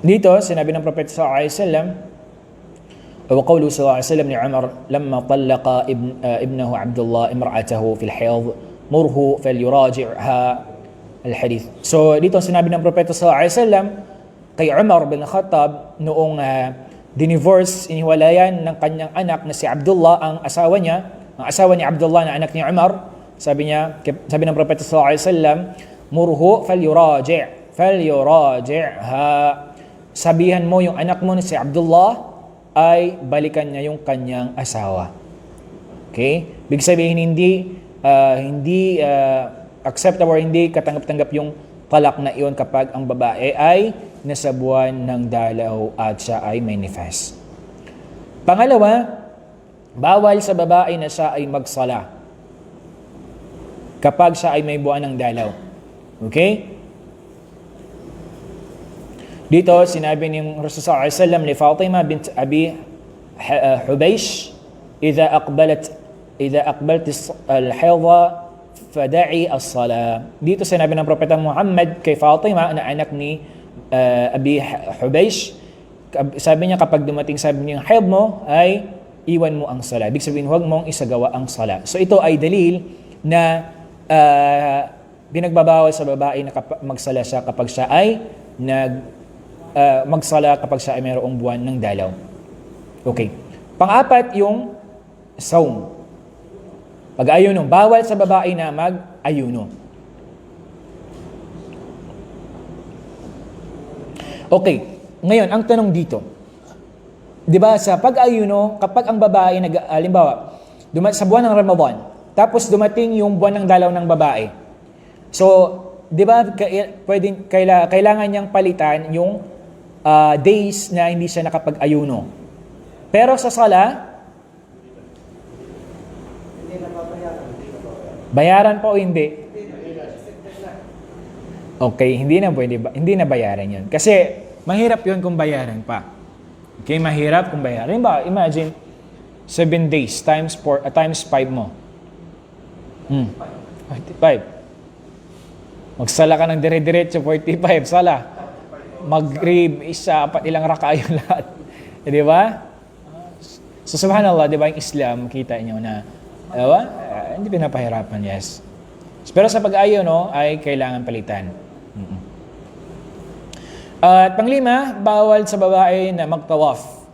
dito, sinabi ng Propeta sallallahu alaihi wasallam, وقوله صلى الله عليه وسلم لعمر لما طلق ابنه عبد الله امرأته في الحيض مره فليراجعها الحديث. So dito sinabi ng Propeta sallallahu alaihi wasallam kay Umar bin Khattab noong dinivorce, iniwalayan ng kanyang anak na si Abdullah, ang asawa ni Abdullah na anak ni Umar. Sabi ng Propeta sallallahu alaihi wasallam, murhu falyuraji'ha. Sabihan mo yung anak mo na si Abdullah ay balikan niya yung kanyang asawa. Okay? Big sabihin hindi acceptable, hindi katanggap-tanggap yung talak na iyon kapag ang babae ay nasa buwan ng dalaw at siya ay may nifas. Pangalawa, bawal sa babae na siya ay magsala kapag siya ay may buwan ng dalaw. Okay? Dito, sinabi ni Rasulullah SAW ni Fatima bint Abi Hubaysh, إذا أقبلت الحيضة فدعي الصلاة. Dito sinabi ng Propeta Muhammad kay Fatima na anak ni Abi Hubaysh, sabi niya kapag dumating sabi niya yung haid mo ay iwan mo ang sala. Ibig sabihin huwag mong isagawa ang sala. So ito ay dalil na binagbabawal sa babae na magsala siya kapag siya ay magsala kapag siya ay mayroong buwan ng dalaw. Okay. Pang-apat yung saum. Pag-ayuno. Bawal sa babae na mag-ayuno. Okay. Ngayon, ang tanong dito. Diba sa pag-ayuno, kapag ang babae, halimbawa, sa buwan ng Ramadan, tapos dumating yung buwan ng dalaw ng babae. So, diba, kailangan niyang palitan yung days na hindi siya nakapag-ayuno. Pero sa sala, bayaran pa o hindi? Okay, hindi na bayaran yun. Kasi mahirap yun kung bayaran pa. Okay, mahirap kung bayaran. Imagine 7 days times 5 mo. 45. Magsala ka ng dire-diretso 45 sala. Maghrib, isa, ilang raka yung lahat. Di ba? So, subhanallah, di ba yung Islam, kita nyo na, hindi pinapahirapan, yes. Pero sa pag-ayo, no, ay kailangan palitan. At panglima, bawal sa babae na magtawaf.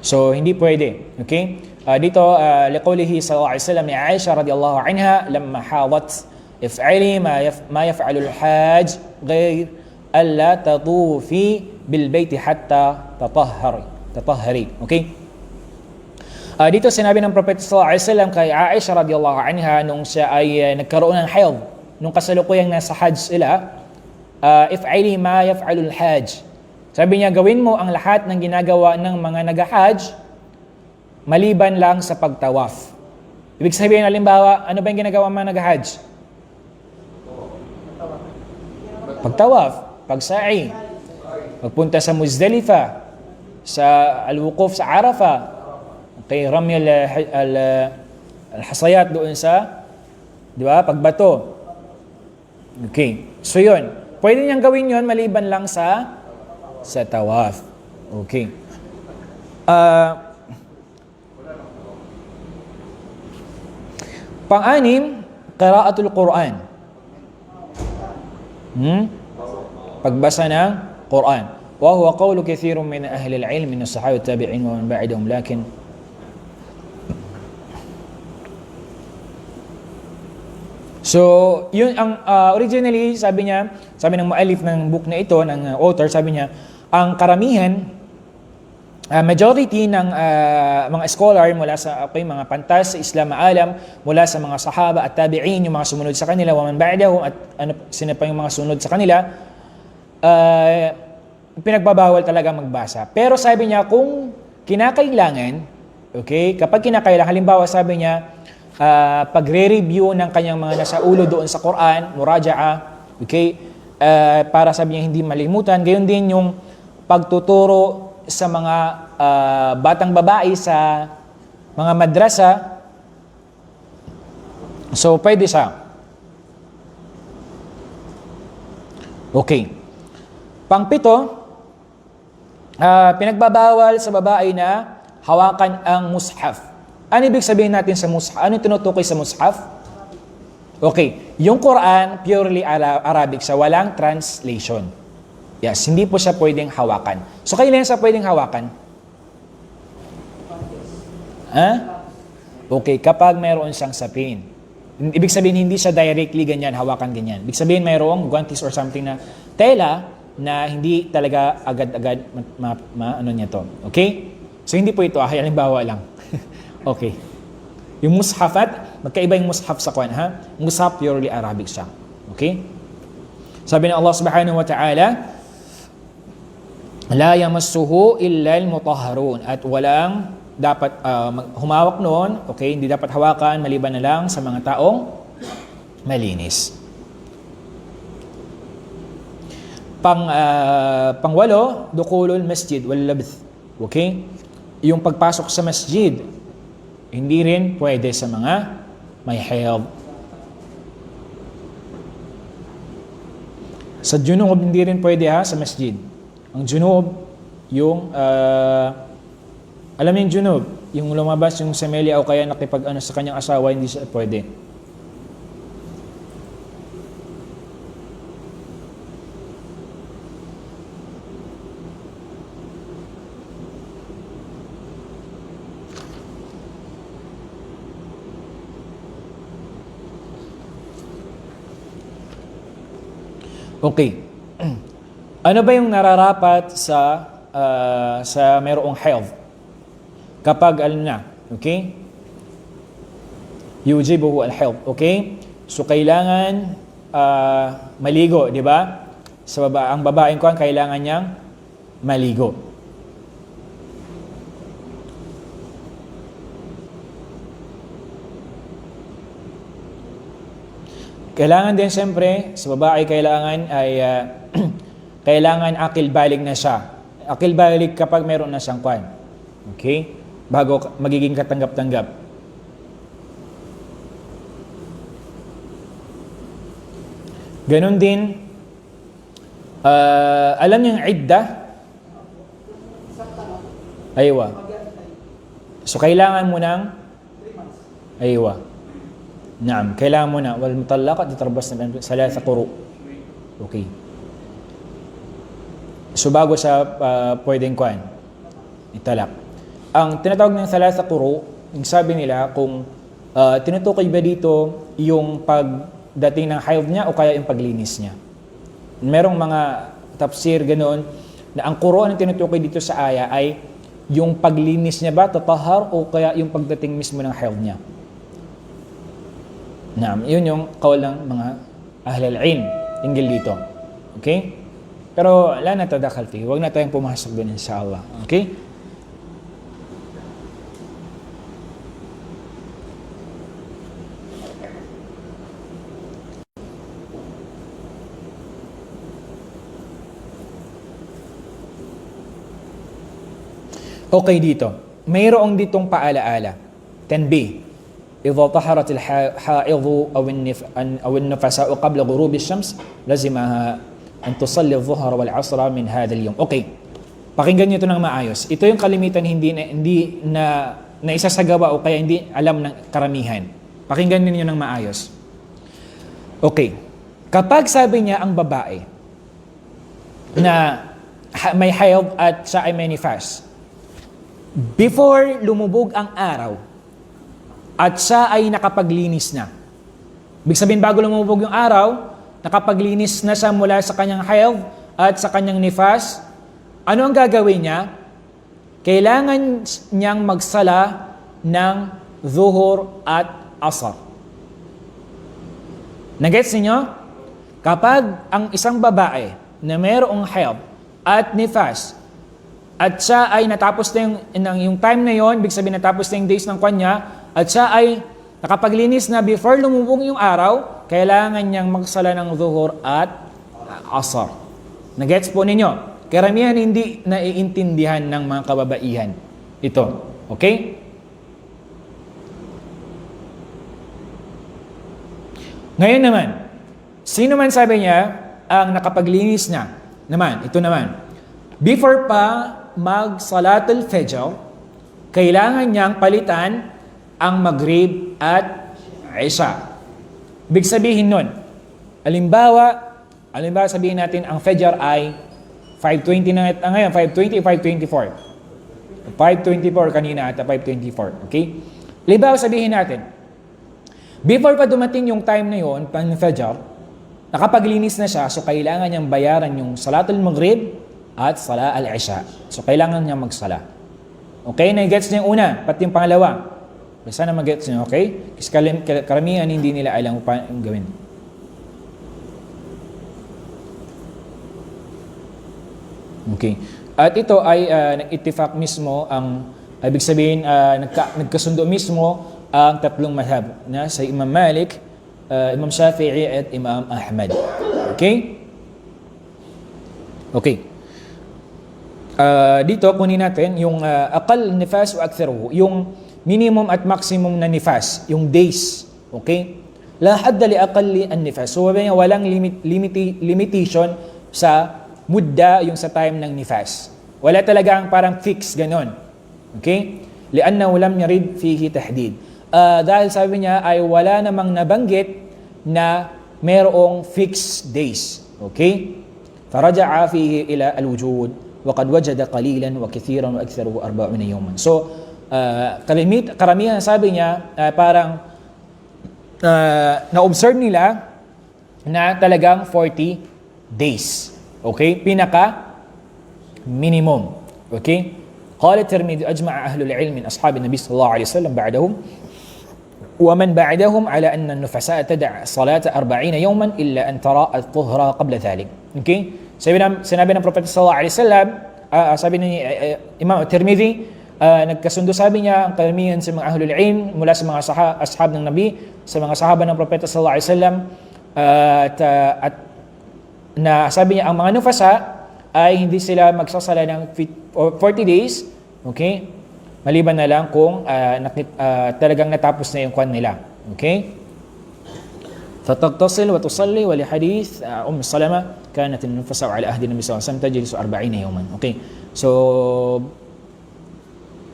So, hindi pwede. Okay? Dito, liqawlihi sallallahu alaihi wasallam ni Aisha radiyallahu anha, lamma hadat, افعلي ما يفعل الحاج غير ألا تطوفي بالبيت حتى تطهري. Okay? Dito sinabi ng Propeta sallallahu alaihi wasallam kay Aisha radiyallahu anha nung siya ay nagkaroon ng haid, nung kasalukuyang nasa hajj sila, if'ali ma yaf'alul hajj. Sabi niya, gawin mo ang lahat ng ginagawa ng mga nag-hajj maliban lang sa pagtawaf. Ibig sabihin, halimbawa, ano ba yung ginagawa ng mga nag-hajj? Pagtawaf, pagsa'i, magpunta sa Muzdalifa, sa al-wuquf sa Arafah, okay, ramy al-hasayat doon sa, di ba, pagbato. Okay, so yun. Pwede niyang gawin yun maliban lang sa tawaf. Okay. Pang-anim, qira'atul Quran. Pagbasa ng Quran. Wa huwa qawlu kathirun min ahli al-ilm min as-sahaba at-tabi'in wa man ba'dahum, lakin so yun ang originally sabi ng muallif ng book na ito, ng author, sabi niya ang karamihan, majority ng mga scholar mula sa mga pantas sa Islam alam, mula sa mga sahaba at tabi'in, yung mga sumunod sa kanila, wa man ba'dahum, at sino pa yung mga sunod sa kanila, pinagbabawal talaga magbasa. Pero sabi niya kung kinakailangan, okay, kapag kinakailangan, halimbawa sabi niya, pagre-review ng kanyang mga nasa ulo doon sa Quran, muraja'a, okay, para sabi niya hindi malimutan, gayon din yung pagtuturo sa mga batang babae sa mga madrasa. So, pwede siya. Okay. Pangpito, pinagbabawal sa babae na hawakan ang mushaf. Ano ibig sabihin natin sa mushaf? Ano tinutukoy sa mushaf? Okay. Yung Quran, purely Arabic siya, walang translation. Yes, hindi po siya pwedeng hawakan. So, kailan siya pwedeng hawakan? Okay, kapag mayroon siyang sapin. Ibig sabihin, hindi siya directly ganyan, hawakan ganyan. Ibig sabihin, mayroong guantes or something na tela na hindi talaga agad-agad ano niya to. Okay? So, hindi po ito. Halimbawa lang. Okay. Yung mushafat, magkaiba yung mushaf sa Quran, ha? Mushaf, purely Arabic siya. Okay? Sabi ng Allah subhanahu wa ta'ala, la yamassuhu illa al-mutahharun. At walang dapat humawak noon, okay, hindi dapat hawakan maliban na lang sa mga taong malinis. Pangwalo, dukulul masjid wal labth. Okay? Yung pagpasok sa masjid, hindi rin pwede sa mga may haid. Sa junub, hindi rin pwede sa masjid. Ang junub, yung alam niyo yung junub, yung lumabas yung semelya o kaya nakipag-ano sa kanyang asawa, hindi siya pwede. Okay. Ano ba yung nararapat sa mayroong haid? Kapag okay? Yujibuhu al-haid, okay? So kailangan maligo, di ba? Ang babaeng kuwan kailangan niyang maligo. Kailangan din siyempre sa babae kailangan akil balig na siya. Akil balig kapag meron na siyang kuwan. Okay? Bago magiging katanggap-tanggap. Ganon din, alam niyo yung iddah? Aywa. So, kailangan mo ng aywa. Naam, kailangan mo na. Wal mutallaqat tatarbas na salasa quru. Okay. So, bago sa pwedeng kuwan, italak. Ang tinatawag ng salasa quru, yung sabi nila kung tinutukoy ba dito yung pagdating ng haid niya o kaya yung paglinis niya. Merong mga tafsir ganoon na ang quru ang tinutukoy dito sa aya ay yung paglinis niya ba, tatahar, o kaya yung pagdating mismo ng haid niya. Naam, yun yung kaul ng mga ahlul ilm hinggil dito. Okay? Pero la natadakhal fi, huwag na tayong pumasok doon inshallah. Okay? Okay dito. Mayroong ditong paalaala. 10b. إذا طهرت الحائض أو النفساء قبل غروب الشمس لزمها أن تصلي الظهر والعصر من هذا اليوم. Okay. Pakinggan niyo ito ng maayos. Ito yung kalimitan hindi na isasagawa o kaya hindi alam ng karamihan. Pakinggan niyo ng maayos. Okay. Kapag sabi niya ang babae na may haid at siya ay may nifas, before lumubog ang araw at siya ay nakapaglinis na. Ibig sabihin, bago lumubog yung araw, nakapaglinis na siya mula sa kanyang haid at sa kanyang nifas, ano ang gagawin niya? Kailangan niyang magsala ng zuhur at asar. Nagets niyo? Kapag ang isang babae na mayroong haid at nifas, at siya ay natapos na yung time na yon, ibig sabihin natapos na yung days ng kanya, at siya ay nakapaglinis na before lumubog yung araw, kailangan niyang magsala ng zuhur at asar. Nagets po ninyo? Karamihan hindi naiintindihan ng mga kababaihan ito. Okay? Ngayon naman, sino man sabi niya, ang nakapaglinis na naman, ito naman, before pa mag-salatul fajr, kailangan niyang palitan ang Maghrib at Isha. Ibig sabihin nun, alimbawa sabihin natin ang Fajr ay 5:20 na ngayon, 5:20, 5:24. 5:24 kanina at 5:24. Okay? Alimbawa sabihin natin, before pa dumating yung time na yun, pang Fajr, nakapaglinis na siya, so kailangan niyang bayaran yung Salatul Maghrib at Salat al-Isha. So kailangan niyang magsala. Okay? Na-gets niya yung una, pati yung pangalawa. Sana mag-gets niyo, okay? Kasi karamihan hindi nila alam kung paano gawin. Okay. At ito ay nag-ittifaq mismo ang, ibig sabihin, nagkasundo mismo ang tatlong madhab na sa Imam Malik, Imam Shafi'i at Imam Ahmad. Okay? Okay. Dito, kunin natin yung aqal nifas wa aktharuhu, yung minimum at maximum na nifas, yung days. Okay? La hadda li aqalli an nifas. So, walang limitation sa mudda, yung sa time ng nifas. Wala talagang parang fix, ganon. Okay? Liannahu lam yarid fihi tahdid. Dahil sabi niya ay wala namang nabanggit na merong fixed days. Okay? Faraja'a fihi ila al-wujud wa qad wajada qalilan wa kathiran wa aktharuhu 40 yawman. So, karamihan sabi niya parang na-observe nila na talagang 40 days. Okay? Pinaka minimum. Okay? قال الترمذي أجمع أهل العلم من أصحاب النبي صلى الله عليه وسلم بعدهم ومن بعدهم على أن النفساء تدع الصلاة 40 يوما إلا أن ترى الطهر قبل ذلك. Okay? Sinabi ng Propeta sallallahu alaihi wasallam, sabi ni Imam Tirmidhi, nagkasundo sabi niya ang karamihan sa mga ahlul ilm mula sa mga ashab ng Nabi, sa mga sahaba ng Propeta sallallahu alaihi wasallam, at na sabi niya ang mga nufasa ay hindi sila magsasala ng 40 days, okay? Maliban na lang kung talagang natapos na yung kwan nila. Okay? فتغتسل وتصلي ولحديث أم سلمة كانت النفساء على عهد النبي صلى الله عليه وسلم تجلس 40 يوما. Okay. So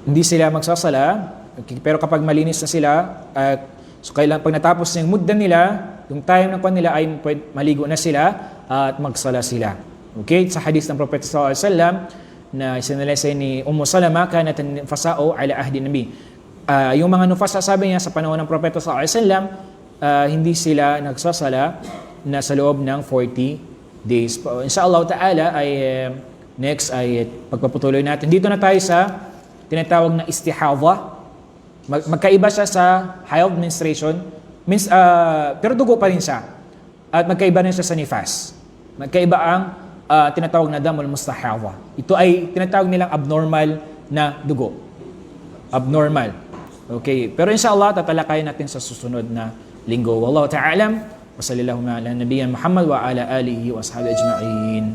hindi sila magsasala, okay, pero kapag malinis na sila, so kailan pag natapos na yung mudda nila, yung time ng kwan nila ay maligo na sila at magsala sila. Okay? Sa hadith ng Propeta sallallahu alaihi wasallam na isinalaysay ni Salama, kanat an-nufasa'u ala ahdi nabi. Yung mga nufasa, sabi niya sa panahon ng Propeta sallallahu alaihi wasallam, hindi sila nagsasala na sa loob ng 40 days. Inshallah ta'ala ay next ay pagpapatuloy natin. Dito na tayo sa tinatawag na istihadha. Magkaiba siya sa haid menstruation, pero dugo pa rin siya. At magkaiba rin siya sa nifas. Magkaiba ang tinatawag na damul mustahadha. Ito ay tinatawag nilang abnormal na dugo. Abnormal. Okay, pero inshallah tatalakayin natin sa susunod na linggo. Wallahu ta'ala, wa sallallahu ala nabiyina Muhammad wa ala alihi wa ashabihi ajma'in.